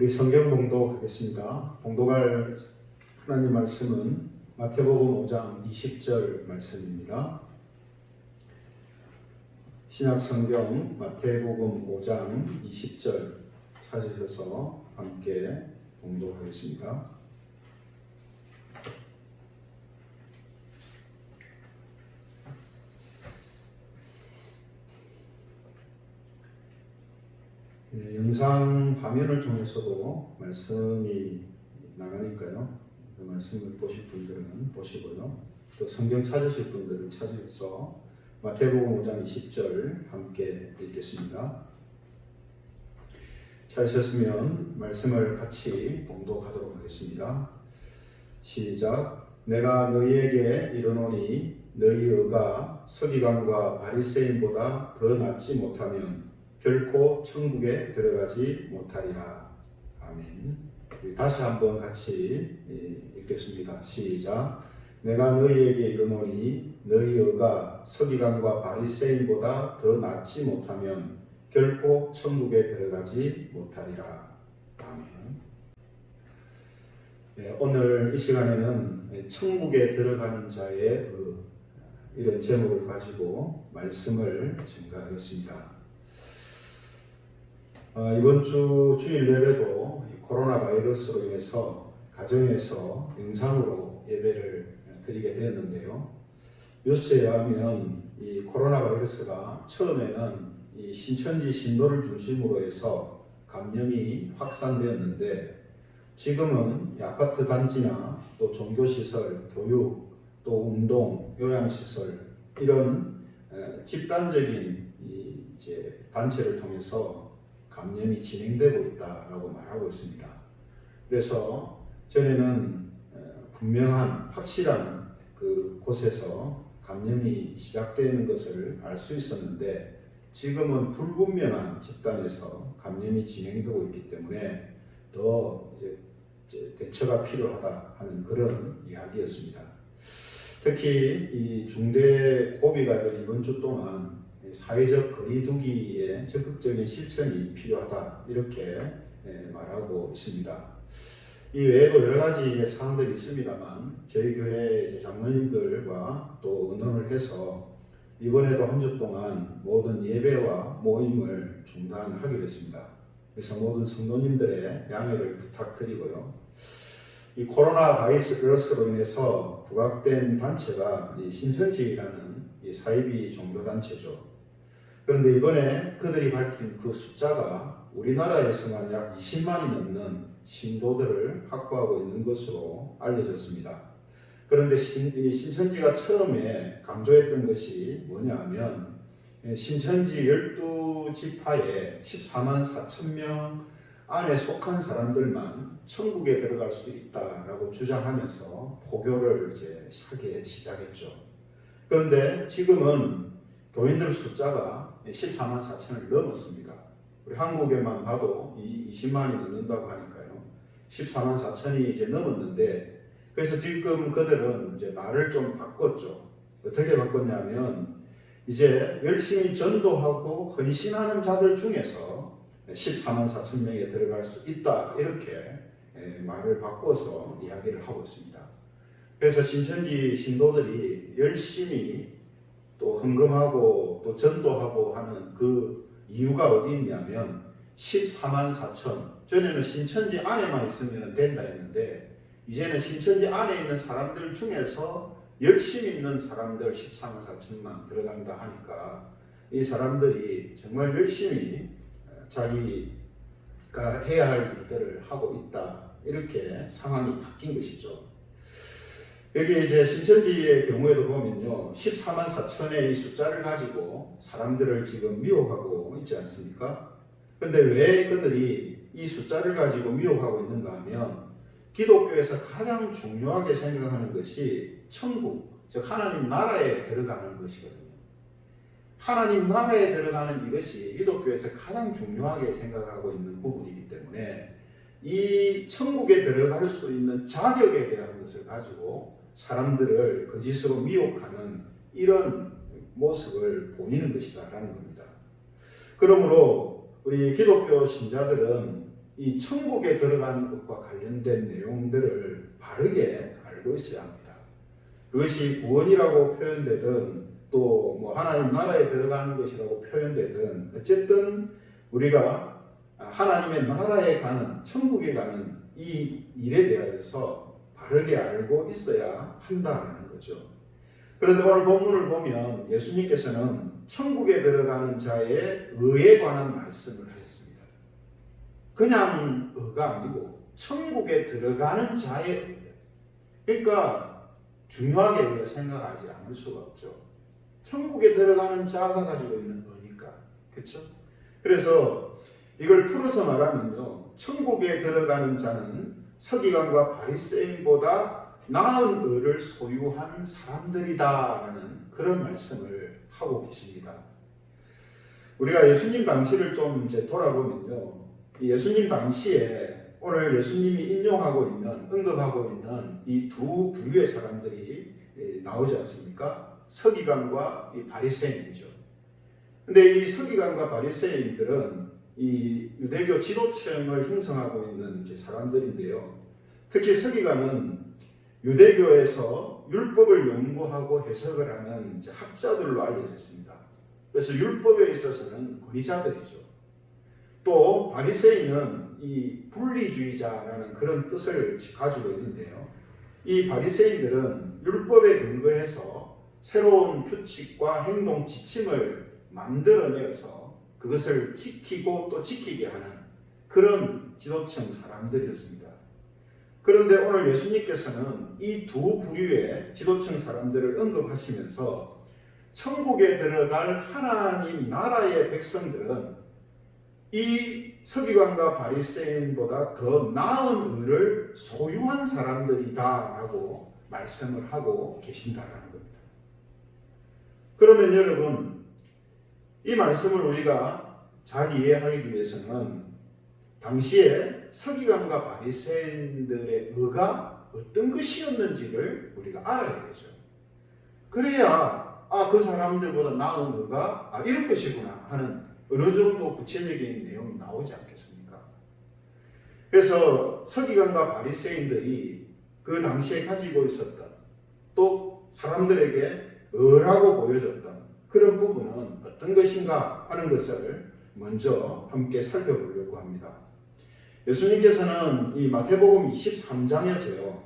우리 성경 봉독하겠습니다. 봉독할 하나님 말씀은 마태복음 5장 20절 말씀입니다. 신약성경 마태복음 5장 20절 찾으셔서 함께 봉독하겠습니다. 영상 화면을 통해서도 말씀이 나가니까요. 그 말씀을 보실 분들은 보시고요. 또 성경 찾으실 분들은 찾으셔서 마태복음 5장 20절 함께 읽겠습니다. 찾으셨으면 말씀을 같이 봉독하도록 하겠습니다. 시작. 내가 너희에게 이르노니 너희 의가 서기관과 바리새인보다 더 낫지 못하면 결코 천국에 들어가지 못하리라. 아멘. 다시 한번 같이 읽겠습니다. 시작. 내가 너희에게 이르노니 너희 의가 서기관과 바리새인보다 더 낫지 못하면 결코 천국에 들어가지 못하리라. 아멘. 오늘 이 시간에는 천국에 들어가는 자의 이런 제목을 가지고 말씀을 전가하겠습니다. 이번 주 주일 예배도 코로나 바이러스로 인해서 가정에서 영상으로 예배를 드리게 되었는데요. 뉴스에 의하면 이 코로나 바이러스가 처음에는 이 신천지 신도를 중심으로 해서 감염이 확산되었는데 지금은 아파트 단지나 또 종교시설, 교육, 또 운동, 요양시설 이런 집단적인 이제 단체를 통해서 감염이 진행되고 있다라고 말하고 있습니다. 그래서 전에는 분명한 확실한 그 곳에서 감염이 시작되는 것을 알 수 있었는데 지금은 불분명한 집단에서 감염이 진행되고 있기 때문에 더 이제 대처가 필요하다 하는 그런 이야기였습니다. 특히 이 중대 고비가들 이번 주 동안 사회적 거리두기에 적극적인 실천이 필요하다 이렇게 말하고 있습니다. 이 외에도 여러 가지 사항들이 있습니다만 저희 교회 장로님들과 또 의논을 해서 이번에도 한 주 동안 모든 예배와 모임을 중단하게 됐습니다. 그래서 모든 성도님들의 양해를 부탁드리고요. 이 코로나 바이러스로 인해서 부각된 단체가 이 신천지라는 이 사이비 종교단체죠. 그런데 이번에 그들이 밝힌 그 숫자가 우리나라에서만 약 20만이 넘는 신도들을 확보하고 있는 것으로 알려졌습니다. 그런데 신천지가 처음에 강조했던 것이 뭐냐면 신천지 12지파에 14만 4천 명 안에 속한 사람들만 천국에 들어갈 수 있다라고 주장하면서 포교를 이제 하기 시작했죠. 그런데 지금은 교인들 숫자가 14만 4천을 넘었습니다. 우리 한국에만 봐도 20만이 넘는다고 하니까요. 14만 4천이 이제 넘었는데 그래서 지금 그들은 이제 말을 좀 바꿨죠. 어떻게 바꿨냐면 이제 열심히 전도하고 헌신하는 자들 중에서 14만 4천 명에 들어갈 수 있다 이렇게 말을 바꿔서 이야기를 하고 있습니다. 그래서 신천지 신도들이 열심히 또 헌금하고 또 전도하고 하는 그 이유가 어디 있냐면 14만 4천 전에는 신천지 안에만 있으면 된다 했는데 이제는 신천지 안에 있는 사람들 중에서 열심히 있는 사람들 14만 4천만 들어간다 하니까 이 사람들이 정말 열심히 자기가 해야 할 일들을 하고 있다 이렇게 상황이 바뀐 것이죠. 여기 이제 신천지의 경우에도 보면요. 14만 4천의 이 숫자를 가지고 사람들을 지금 미혹하고 있지 않습니까? 근데 왜 그들이 이 숫자를 가지고 미혹하고 있는가 하면 기독교에서 가장 중요하게 생각하는 것이 천국, 즉 하나님 나라에 들어가는 것이거든요. 하나님 나라에 들어가는 이것이 기독교에서 가장 중요하게 생각하고 있는 부분이기 때문에 이 천국에 들어갈 수 있는 자격에 대한 것을 가지고 사람들을 거짓으로 미혹하는 이런 모습을 보이는 것이다라는 겁니다. 그러므로 우리 기독교 신자들은 이 천국에 들어가는 것과 관련된 내용들을 바르게 알고 있어야 합니다. 그것이 구원이라고 표현되든 또 뭐 하나님 나라에 들어가는 것이라고 표현되든 어쨌든 우리가 하나님의 나라에 가는 천국에 가는 이 일에 대하여서 바르게 알고 있어야 한다는 거죠. 그런데 오늘 본문을 보면 예수님께서는 천국에 들어가는 자의 의에 관한 말씀을 하셨습니다. 그냥 의가 아니고 천국에 들어가는 자의 의. 그러니까 중요하게 우리가 생각하지 않을 수가 없죠. 천국에 들어가는 자가 가지고 있는 의니까. 그렇죠? 그래서 이걸 풀어서 말하면요. 천국에 들어가는 자는 서기관과 바리새인보다 나은 의를 소유한 사람들이다라는 그런 말씀을 하고 계십니다. 우리가 예수님 당시를 좀 이제 돌아보면요. 예수님 당시에 오늘 예수님이 인용하고 있는, 언급하고 있는 이 두 부류의 사람들이 나오지 않습니까? 서기관과 이 바리새인이죠. 근데 이 서기관과 바리새인들은 이 유대교 지도층을 형성하고 있는 이제 사람들인데요. 특히 서기관은 유대교에서 율법을 연구하고 해석을 하는 이제 학자들로 알려져 있습니다. 그래서 율법에 있어서는 권위자들이죠. 또 바리새인은 이 분리주의자라는 그런 뜻을 가지고 있는데요. 이 바리새인들은 율법에 근거해서 새로운 규칙과 행동 지침을 만들어내어서 그것을 지키고 또 지키게 하는 그런 지도층 사람들이었습니다. 그런데 오늘 예수님께서는 이 두 부류의 지도층 사람들을 언급하시면서 천국에 들어갈 하나님 나라의 백성들은 이 서기관과 바리새인보다 더 나은 의를 소유한 사람들이다라고 말씀을 하고 계신다라는 겁니다. 그러면 여러분, 이 말씀을 우리가 잘 이해하기 위해서는 당시에 서기관과 바리새인들의 의가 어떤 것이었는지를 우리가 알아야 되죠. 그래야 그 사람들보다 나은 의가 이런 것이구나 하는 어느 정도 구체적인 내용이 나오지 않겠습니까? 그래서 서기관과 바리새인들이 그 당시에 가지고 있었던 또 사람들에게 의라고 보여줬던 그런 부분은 어떤 것인가 하는 것을 먼저 함께 살펴보려고 합니다. 예수님께서는 이 마태복음 23장에서요.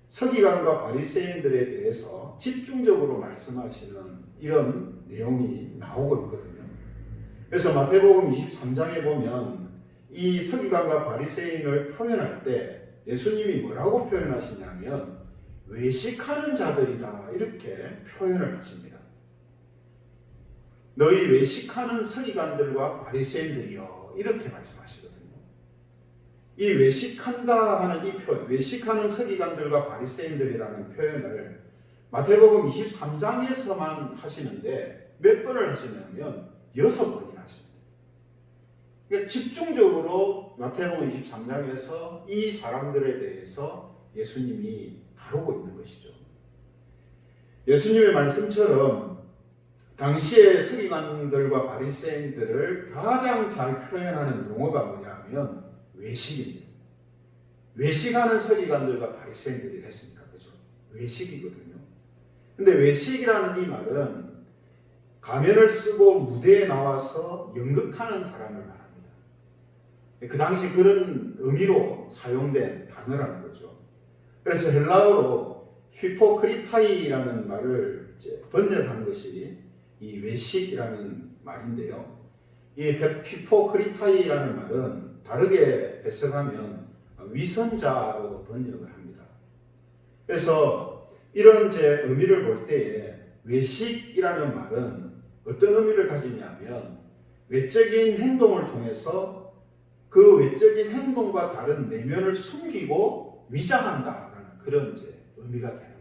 서기관과 바리새인들에 대해서 집중적으로 말씀하시는 이런 내용이 나오고 있거든요. 그래서 마태복음 23장에 보면 이 서기관과 바리새인을 표현할 때 예수님이 뭐라고 표현하시냐면 외식하는 자들이다 이렇게 표현을 하십니다. 너희 외식하는 서기관들과 바리새인들이여 이렇게 말씀하시거든요. 이 외식한다 하는 이 표현, 외식하는 서기관들과 바리새인들이라는 표현을 마태복음 23장에서만 하시는데 몇 번을 하시냐면 6번이나 하십니다. 그러니까 집중적으로 마태복음 23장에서 이 사람들에 대해서 예수님이 다루고 있는 것이죠. 예수님의 말씀처럼 당시의 서기관들과 바리새인들을 가장 잘 표현하는 용어가 뭐냐면 외식입니다. 외식하는 서기관들과 바리새인들이 했습니다. 그죠? 외식이거든요. 근데 외식이라는 이 말은 가면을 쓰고 무대에 나와서 연극하는 사람을 말합니다. 그 당시 그런 의미로 사용된 단어라는 거죠. 그래서 헬라어로 히포크리타이라는 말을 이제 번역한 것이 이 외식이라는 말인데요. 이 히포크리타이라는 말은 다르게 해석하면 위선자로도 번역을 합니다. 그래서 이런 제 의미를 볼 때에 외식이라는 말은 어떤 의미를 가지냐면 외적인 행동을 통해서 그 외적인 행동과 다른 내면을 숨기고 위장한다라는 그런 이제 의미가 되는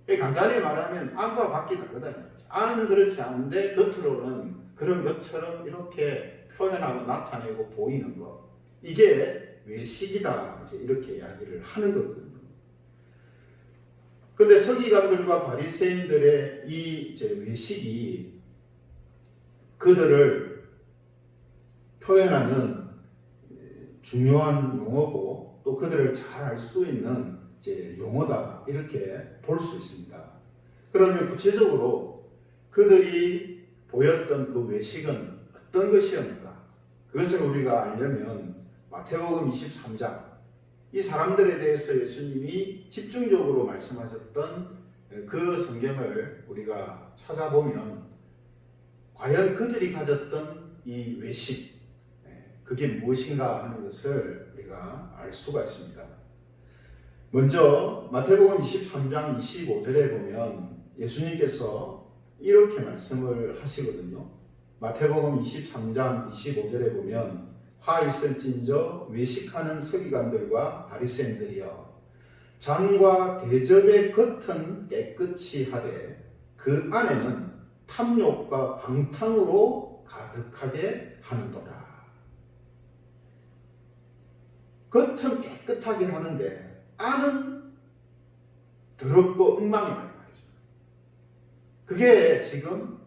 거예요. 간단히 말하면 안과 밖이 다르다는 거죠. 안은 그렇지 않은데 겉으로는 그런 것처럼 이렇게 표현하고 나타내고 보이는 것. 이게 외식이다. 이제 이렇게 이야기를 하는 거거든요. 근데 서기관들과 바리새인들의 이 이제 외식이 그들을 표현하는 중요한 용어고 또 그들을 잘 알 수 있는 이제 용어다 이렇게 볼 수 있습니다. 그러면 구체적으로 그들이 보였던 그 외식은 어떤 것이었는가? 그것을 우리가 알려면 마태복음 23장 이 사람들에 대해서 예수님이 집중적으로 말씀하셨던 그 성경을 우리가 찾아보면 과연 그들이 가졌던 이 외식 그게 무엇인가 하는 것을 우리가 알 수가 있습니다. 먼저 마태복음 23장 25절에 보면 예수님께서 이렇게 말씀을 하시거든요. 마태복음 23장 25절에 보면 화 있을진저 외식하는 서기관들과 바리새인들이여 잔과 대접의 겉은 깨끗이 하되 그 안에는 탐욕과 방탕으로 가득하게 하는도다. 겉은 깨끗하게 하는데 안은 더럽고 엉망이다 말이죠. 그게 지금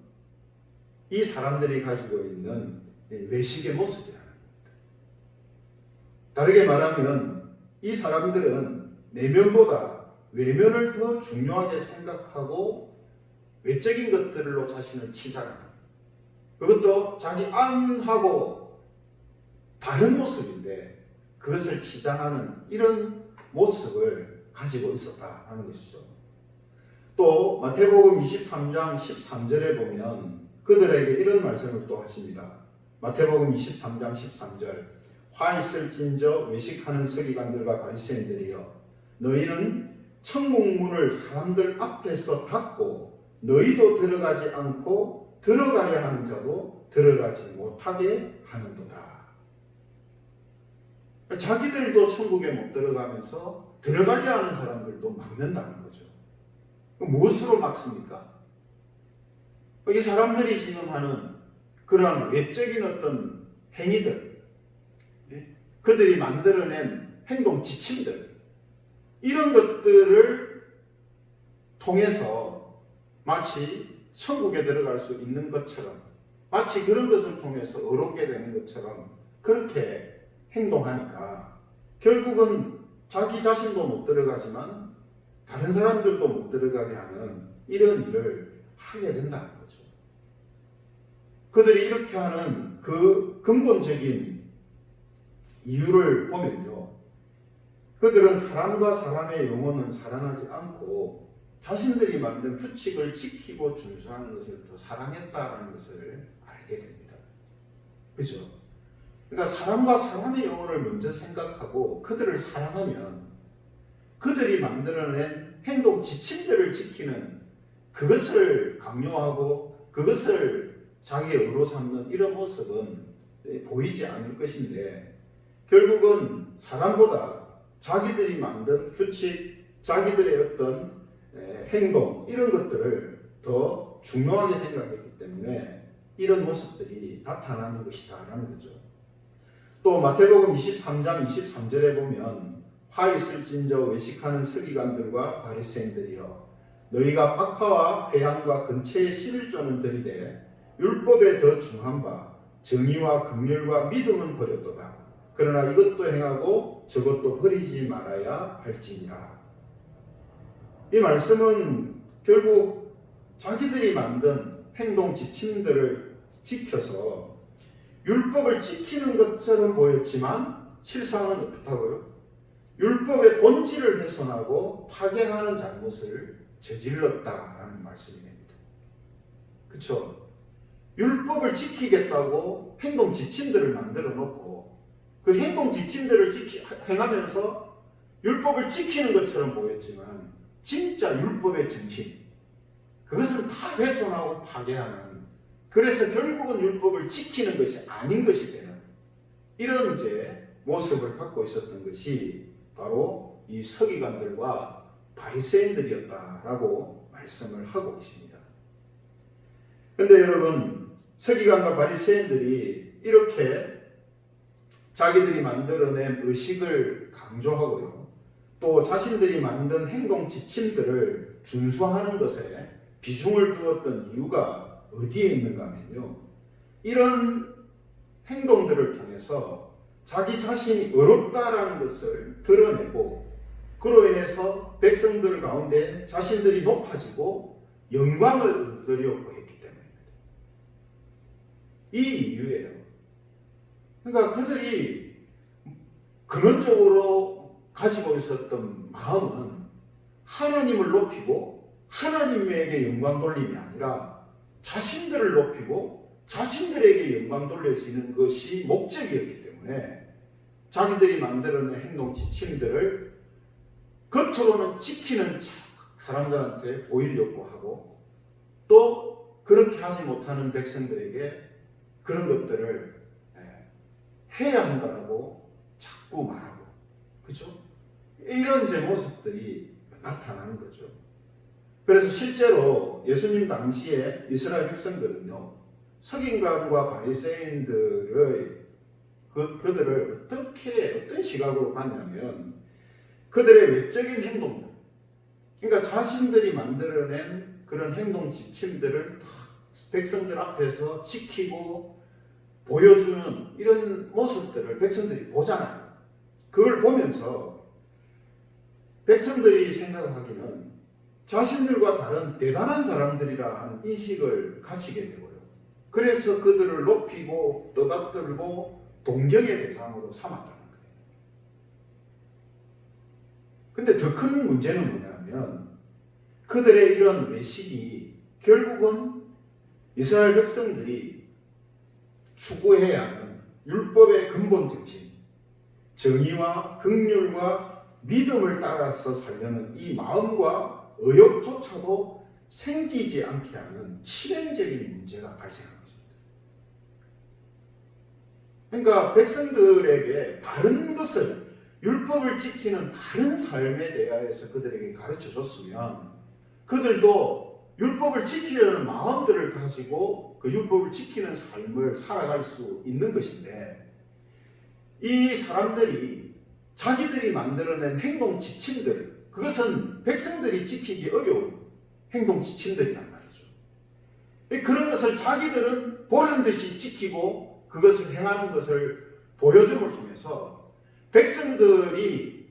이 사람들이 가지고 있는 외식의 모습이라는 겁니다. 다르게 말하면 이 사람들은 내면보다 외면을 더 중요하게 생각하고 외적인 것들로 자신을 치장하는, 그것도 자기 안하고 다른 모습인데 그것을 치장하는 이런 모습을 가지고 있었다는 것이죠. 또 마태복음 23장 13절에 보면 그들에게 이런 말씀을 또 하십니다. 마태복음 23장 13절 화 있을진저 외식하는 서기관들과 바리새인들이여 너희는 천국문을 사람들 앞에서 닫고 너희도 들어가지 않고 들어가려 하는 자도 들어가지 못하게 하는도다. 자기들도 천국에 못 들어가면서 들어가려 하는 사람들도 막는다는 거죠. 무엇으로 막습니까? 이 사람들이 지금 하는 그러한 외적인 어떤 행위들, 그들이 만들어낸 행동 지침들, 이런 것들을 통해서 마치 천국에 들어갈 수 있는 것처럼, 마치 그런 것을 통해서 의롭게 되는 것처럼 그렇게 행동하니까 결국은 자기 자신도 못 들어가지만 다른 사람들도 못 들어가게 하는 이런 일을 하게 된다는 거죠. 그들이 이렇게 하는 그 근본적인 이유를 보면요, 그들은 사람과 사람의 영혼은 사랑하지 않고 자신들이 만든 규칙을 지키고 준수하는 것을 더 사랑했다는 것을 알게 됩니다. 그죠? 그러니까 사람과 사람의 영혼을 먼저 생각하고 그들을 사랑하면 그들이 만들어낸 행동 지침들을 지키는 그것을 강요하고 그것을 자기의 의로 삼는 이런 모습은 보이지 않을 것인데, 결국은 사람보다 자기들이 만든 규칙, 자기들의 어떤 행동 이런 것들을 더 중요하게 생각했기 때문에 이런 모습들이 나타나는 것이다 라는 거죠. 또 마태복음 23장 23절에 보면 화 있을진저 외식하는 서기관들과 바리새인들이여 너희가 박하와 회향과 근처에 11조는 들이되 율법에 더 중한 바 정의와 긍휼과 믿음은 버렸도다. 그러나 이것도 행하고 저것도 버리지 말아야 할지니라. 이 말씀은 결국 자기들이 만든 행동 지침들을 지켜서 율법을 지키는 것처럼 보였지만 실상은 어떻다고요? 율법의 본질을 훼손하고 파괴하는 잘못을 저질렀다라는 말씀이 됩니다. 그렇죠? 율법을 지키겠다고 행동 지침들을 만들어 놓고 그 행동 지침들을 행하면서 율법을 지키는 것처럼 보였지만 진짜 율법의 정신, 그것은 다 훼손하고 파괴하는, 그래서 결국은 율법을 지키는 것이 아닌 것이 되는 이런 이제 모습을 갖고 있었던 것이 바로 이 서기관들과 바리새인들이었다라고 말씀을 하고 계십니다. 그런데 여러분, 서기관과 바리새인들이 이렇게 자기들이 만들어낸 의식을 강조하고요, 또 자신들이 만든 행동 지침들을 준수하는 것에 비중을 두었던 이유가 어디에 있는가 하면요, 이런 행동들을 통해서 자기 자신이 어렵다라는 것을 드러내고 그로 인해서 백성들 가운데 자신들이 높아지고 영광을 얻으려고 했기 때문입니다. 이 이유예요. 그러니까 그들이 근원적으로 가지고 있었던 마음은 하나님을 높이고 하나님에게 영광 돌림이 아니라 자신들을 높이고 자신들에게 영광 돌려지는 것이 목적이었기 때문에 자기들이 만들어낸 행동 지침들을 겉으로는 지키는 사람들한테 보이려고 하고 또 그렇게 하지 못하는 백성들에게 그런 것들을 해야 한다고 자꾸 말하고, 그죠? 이런 제 모습들이 나타나는 거죠. 그래서 실제로 예수님 당시에 이스라엘 백성들은요, 서기관과 바리새인들의 그들을 어떤 시각으로 봤냐면 그들의 외적인 행동들, 그러니까 자신들이 만들어낸 그런 행동 지침들을 백성들 앞에서 지키고 보여주는 이런 모습들을 백성들이 보잖아요. 그걸 보면서 백성들이 생각하기는 자신들과 다른 대단한 사람들이라 하는 인식을 가지게 되고요. 그래서 그들을 높이고 떠받들고 동경의 대상으로 삼았다는 거예요. 근데 더 큰 문제는 뭐냐면 그들의 이런 외식이 결국은 이스라엘 백성들이 추구해야 하는 율법의 근본 정신, 정의와 긍휼과 믿음을 따라서 살려는 이 마음과 의욕조차도 생기지 않게 하는 치명적인 문제가 발생한 것입니다. 그러니까 백성들에게 바른 것을, 율법을 지키는 바른 삶에 대하여서 그들에게 가르쳐 줬으면 그들도 율법을 지키려는 마음들을 가지고 그 율법을 지키는 삶을 살아갈 수 있는 것인데, 이 사람들이 자기들이 만들어낸 행동 지침들, 그것은 백성들이 지키기 어려운 행동 지침들이란 말이죠. 그런 것을 자기들은 보란 듯이 지키고 그것을 행하는 것을 보여줌을 통해서 백성들이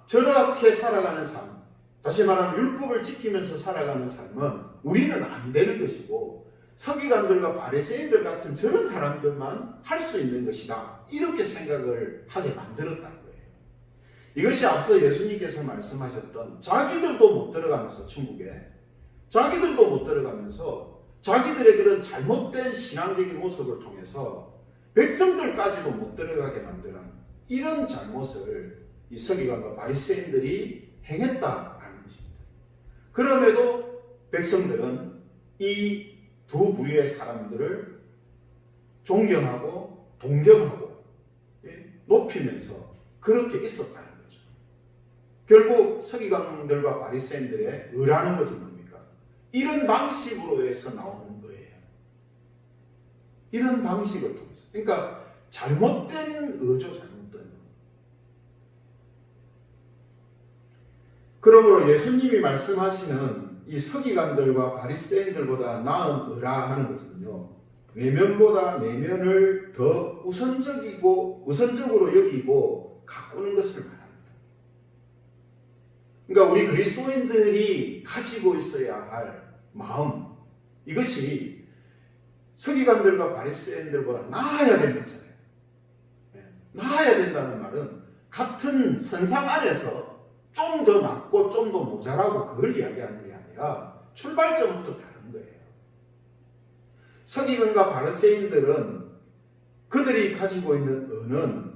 저렇게 살아가는 삶, 다시 말하면 율법을 지키면서 살아가는 삶은 우리는 안 되는 것이고 서기관들과 바리새인들 같은 저런 사람들만 할 수 있는 것이다, 이렇게 생각을 하게 만들었다는 거예요. 이것이 앞서 예수님께서 말씀하셨던 자기들도 못 들어가면서 천국에, 자기들도 못 들어가면서 자기들의 그런 잘못된 신앙적인 모습을 통해서 백성들까지도 못 들어가게 만드는 이런 잘못을 이 서기관과 바리새인들이 행했다라는 것입니다. 그럼에도 백성들은 이 두 부류의 사람들을 존경하고 동경하고 높이면서 그렇게 있었다는 거죠. 결국 서기관들과 바리새인들의 의라는 것은 뭡니까? 이런 방식으로 해서 나오는 거예요. 이런 방식을 통해서. 그러니까 잘못된 의죠, 잘못된 의. 그러므로 예수님이 말씀하시는 이 서기관들과 바리새인들보다 나은 의라 하는 것은요, 외면보다 내면을 더 우선적으로 여기고 가꾸는 것을 말합니다. 그러니까 우리 그리스도인들이 가지고 있어야 할 마음, 이것이 서기관들과 바리새인들보다 나아야 된다잖아요. 나아야 된다는 말은 같은 선상 안에서 좀 더 낫고 좀 더 모자라고 그걸 이야기하는 게 아니라 출발점부터 다른 거예요. 서기관과 바리새인들은 그들이 가지고 있는 의는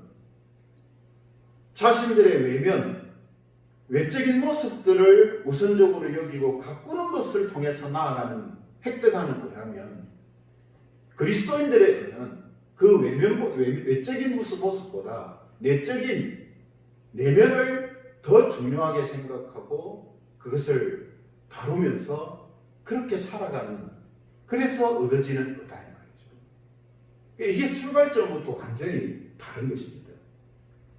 자신들의 외면, 외적인 모습들을 우선적으로 여기고 가꾸는 것을 통해서 나아가는, 획득하는 거라면, 그리스도인들의 의는 그 외적인 모습보다 내적인 내면을 더 중요하게 생각하고 그것을 다루면서 그렇게 살아가는, 그래서 얻어지는 의다 이 말이죠. 이게 출발점부터 완전히 다른 것입니다.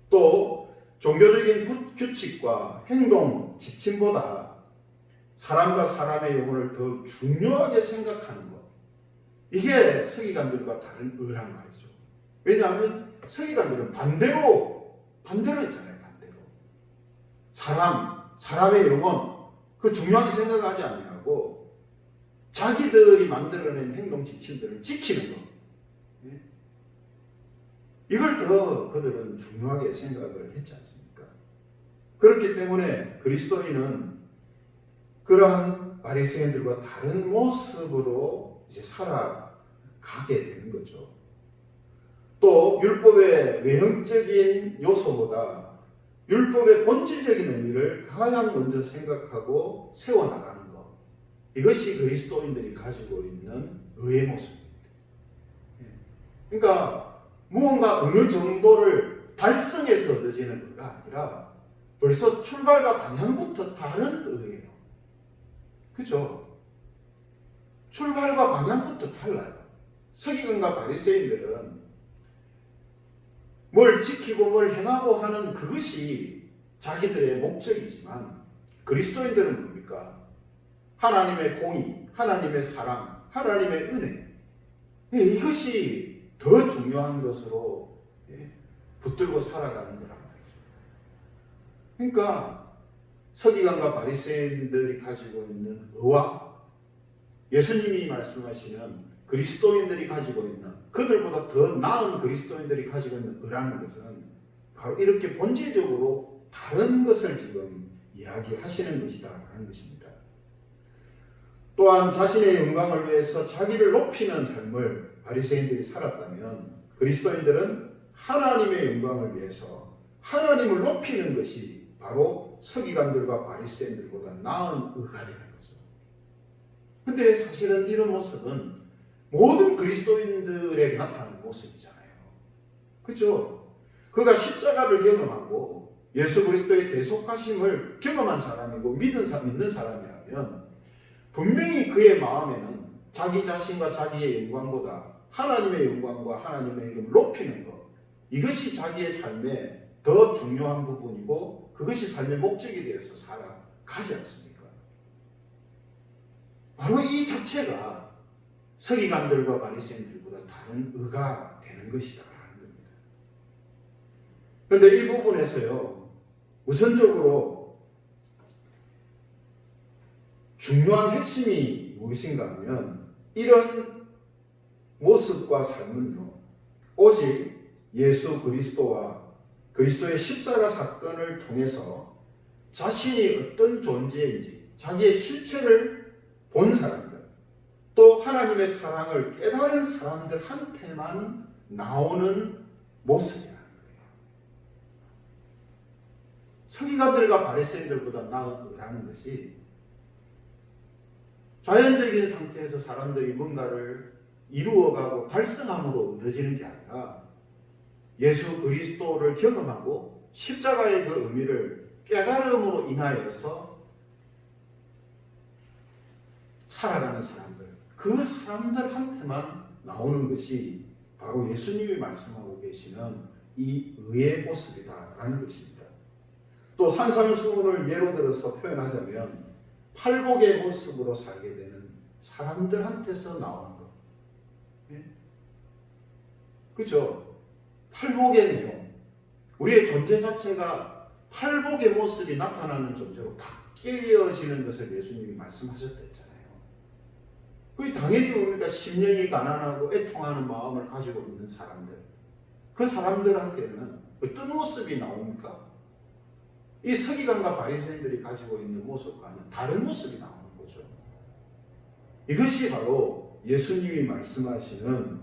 또 종교적인 규칙과 행동 지침보다 사람과 사람의 영혼을 더 중요하게 생각하는 것, 이게 서기관들과 다른 의란 말이죠. 왜냐하면 서기관들은 반대로 했잖아요. 반대로. 사람의 영혼, 그 중요하게 생각하지 아니하고 자기들이 만들어낸 행동 지침들을 지키는 것. 이걸 더 그들은 중요하게 생각을 했지 않습니까? 그렇기 때문에 그리스도인은 그러한 바리새인들과 다른 모습으로 이제 살아가게 되는 거죠. 또 율법의 외형적인 요소보다 율법의 본질적인 의미를 가장 먼저 생각하고 세워나가는 것. 이것이 그리스도인들이 가지고 있는 의의 모습입니다. 그러니까 무언가 어느 정도를 달성해서 얻어지는 의가 아니라 벌써 출발과 방향부터 다른 의예요. 그죠? 출발과 방향부터 달라요. 서기관과 바리새인들은 뭘 지키고 뭘 행하고 하는 그것이 자기들의 목적이지만 그리스도인들은 뭡니까? 하나님의 공의, 하나님의 사랑, 하나님의 은혜, 이것이 더 중요한 것으로 붙들고 살아가는 거란 말이죠. 그러니까 서기관과 바리새인들이 가지고 있는 의와 예수님이 말씀하시는 그리스도인들이 가지고 있는, 그들보다 더 나은 그리스도인들이 가지고 있는 의라는 것은 바로 이렇게 본질적으로 다른 것을 지금 이야기하시는 것이다 하는 것입니다. 또한 자신의 영광을 위해서 자기를 높이는 삶을 바리새인들이 살았다면 그리스도인들은 하나님의 영광을 위해서 하나님을 높이는 것이 바로 서기관들과 바리새인들보다 나은 의가 되는 거죠. 근데 사실은 이런 모습은 모든 그리스도인들에게 나타나는 모습이잖아요. 그렇죠? 그가 십자가를 경험하고 예수 그리스도의 대속하심을 경험한 사람이고 믿는 사람이라면 분명히 그의 마음에는 자기 자신과 자기의 영광보다 하나님의 영광과 하나님의 이름을 높이는 것, 이것이 자기의 삶에 더 중요한 부분이고 그것이 삶의 목적이 되어서 살아가지 않습니까? 바로 이 자체가 서기관들과 바리새인들보다 다른 의가 되는 것이다 하는 겁니다. 그런데 이 부분에서요, 우선적으로 중요한 핵심이 무엇인가 하면 이런 모습과 삶은요, 오직 예수 그리스도와 그리스도의 십자가 사건을 통해서 자신이 어떤 존재인지 자기의 실체를 본 사람들, 또 하나님의 사랑을 깨달은 사람들한테만 나오는 모습이라는 거예요. 서기관들과 바리새인들보다 나은 의라는 것이 자연적인 상태에서 사람들이 뭔가를 이루어가고 달성함으로 얻어지는 게 아니라 예수 그리스도를 경험하고 십자가의 그 의미를 깨달음으로 인하여서 살아가는 사람들, 그 사람들한테만 나오는 것이 바로 예수님이 말씀하고 계시는 이 의의 모습이다라는 것입니다. 또 산상수훈을 예로 들어서 표현하자면 팔복의 모습으로 살게 되는 사람들한테서 나오는 것. 그죠? 팔복의 내용. 우리의 존재 자체가 팔복의 모습이 나타나는 존재로 바뀌어지는 것을 예수님이 말씀하셨댔잖아요. 그게 당연히 뭡니까? 심령이 가난하고 애통하는 마음을 가지고 있는 사람들. 그 사람들한테는 어떤 모습이 나옵니까? 이 서기관과 바리새인들이 가지고 있는 모습과는 다른 모습이 나오는 거죠. 이것이 바로 예수님이 말씀하시는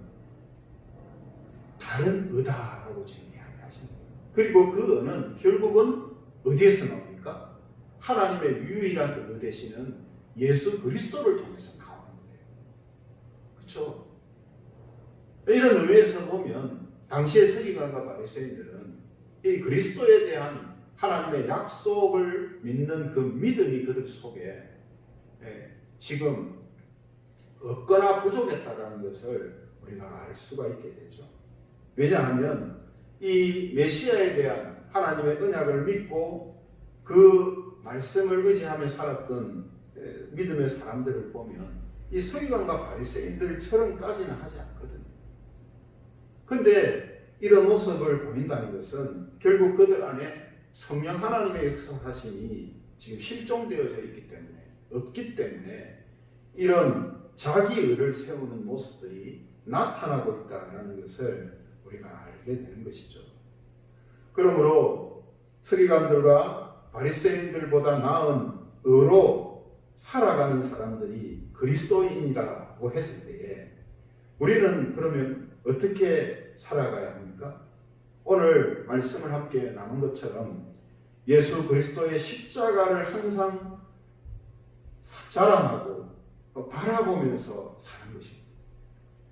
다른 의다라고 지금 이야기하시는 거예요. 그리고 그 의는 결국은 어디에서 나옵니까? 하나님의 유일한 의 되시는 예수 그리스도를 통해서 나오는 거예요. 그렇죠? 이런 의미에서 보면 당시의 서기관과 바리새인들은 이 그리스도에 대한 하나님의 약속을 믿는 그 믿음이 그들 속에 지금 없거나 부족했다는 것을 우리가 알 수가 있게 되죠. 왜냐하면 이 메시아에 대한 하나님의 언약을 믿고 그 말씀을 의지하며 살았던 믿음의 사람들을 보면 이 서기관과 바리새인들처럼까지는 하지 않거든요. 근데 이런 모습을 보인다는 것은 결국 그들 안에 성령 하나님의 역사하심이 지금 실종되어져 있기 때문에, 없기 때문에 이런 자기 의를 세우는 모습들이 나타나고 있다는 것을 우리가 알게 되는 것이죠. 그러므로 서기관들과 바리새인들보다 나은 의로 살아가는 사람들이 그리스도인이라고 했을 때에 우리는 그러면 어떻게 살아가야 합니까? 오늘 말씀을 함께 나눈 것처럼 예수 그리스도의 십자가를 항상 자랑하고 바라보면서 사는 것입니다.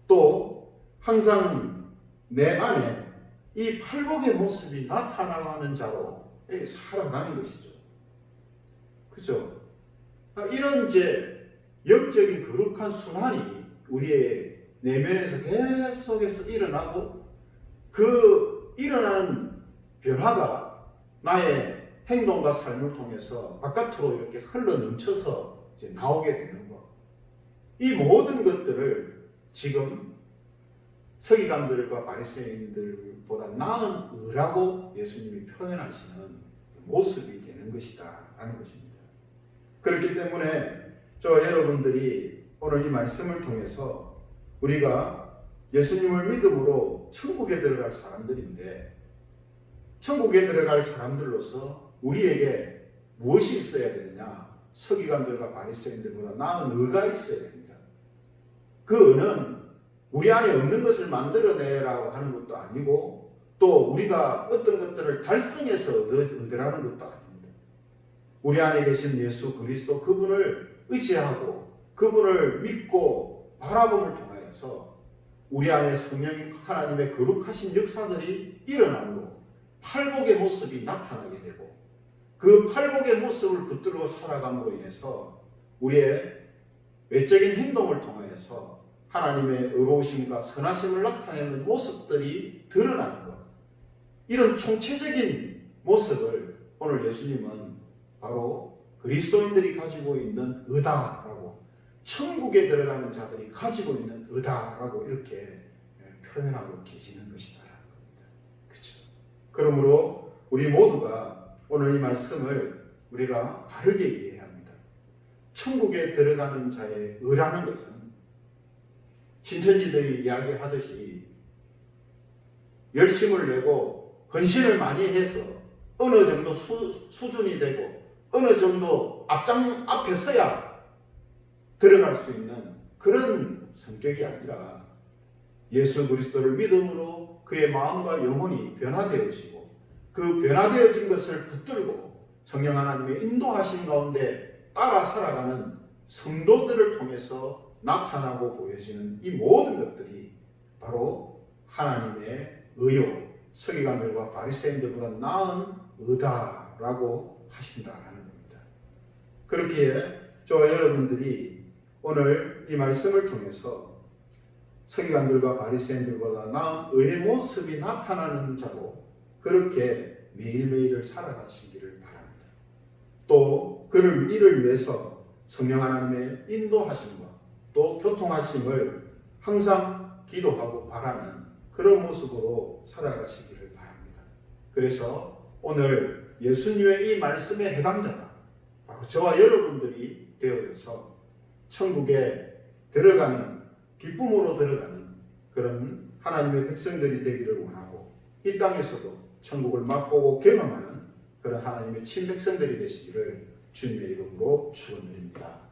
또 항상 내 안에 이 팔복의 모습이 나타나가는 자로 살아가는 것이죠. 그죠? 이런 이제 영적인 거룩한 순환이 우리의 내면에서 계속해서 일어나고 그 일어나는 변화가 나의 행동과 삶을 통해서 바깥으로 이렇게 흘러 넘쳐서 이제 나오게 되는 것. 이 모든 것들을 지금 서기관들과 바리새인들보다 나은 의라고 예수님이 표현하시는 모습이 되는 것이다 라는 것입니다. 그렇기 때문에 여러분들이 오늘 이 말씀을 통해서 우리가 예수님을 믿음으로 천국에 들어갈 사람들인데 천국에 들어갈 사람들로서 우리에게 무엇이 있어야 되느냐? 서기관들과 바리새인들보다 나은 의가 있어야 됩니다. 그 의는 우리 안에 없는 것을 만들어내라고 하는 것도 아니고 또 우리가 어떤 것들을 달성해서 얻으라는 것도 아닙니다. 우리 안에 계신 예수 그리스도 그분을 의지하고 그분을 믿고 바라봄을 통하여서 우리 안에 성령인 하나님의 거룩하신 역사들이 일어나므로 팔복의 모습이 나타나게 되고 그 팔복의 모습을 붙들고 살아감으로 인해서 우리의 외적인 행동을 통하여서 하나님의 의로우심과 선하심을 나타내는 모습들이 드러나는 것. 이런 총체적인 모습을 오늘 예수님은 바로 그리스도인들이 가지고 있는 의다라고, 천국에 들어가는 자들이 가지고 있는 의다라고 이렇게 표현하고 계시는 것이다라는 겁니다. 그렇죠? 그러므로 우리 모두가 오늘 이 말씀을 우리가 바르게 이해해야 합니다. 천국에 들어가는 자의 의라는 것은 신천지들이 이야기하듯이 열심을 내고 헌신을 많이 해서 어느 정도 수준이 되고 어느 정도 앞에 서야 들어갈 수 있는 그런 성격이 아니라 예수 그리스도를 믿음으로 그의 마음과 영혼이 변화되어지고 그 변화되어진 것을 붙들고 성령 하나님의 인도하신 가운데 따라 살아가는 성도들을 통해서 나타나고 보여지는 이 모든 것들이 바로 하나님의 의요, 서기관들과 바리새인들보다 나은 의다라고 하신다라는 겁니다. 그렇기에 저와 여러분들이 오늘 이 말씀을 통해서 서기관들과 바리새인들보다 나은 의의 모습이 나타나는 자로 그렇게 매일매일을 살아가시기를 바랍니다. 또 이를 위해서 성령 하나님의 인도하심과 또 교통하심을 항상 기도하고 바라는 그런 모습으로 살아가시기를 바랍니다. 그래서 오늘 예수님의 이 말씀에 해당자가 바로 저와 여러분들이 되어서 천국에 들어가는, 기쁨으로 들어가는 그런 하나님의 백성들이 되기를 원하고 이 땅에서도 천국을 맛보고 경험하는 그런 하나님의 친백성들이 되시기를 주님의 이름으로 축원드립니다.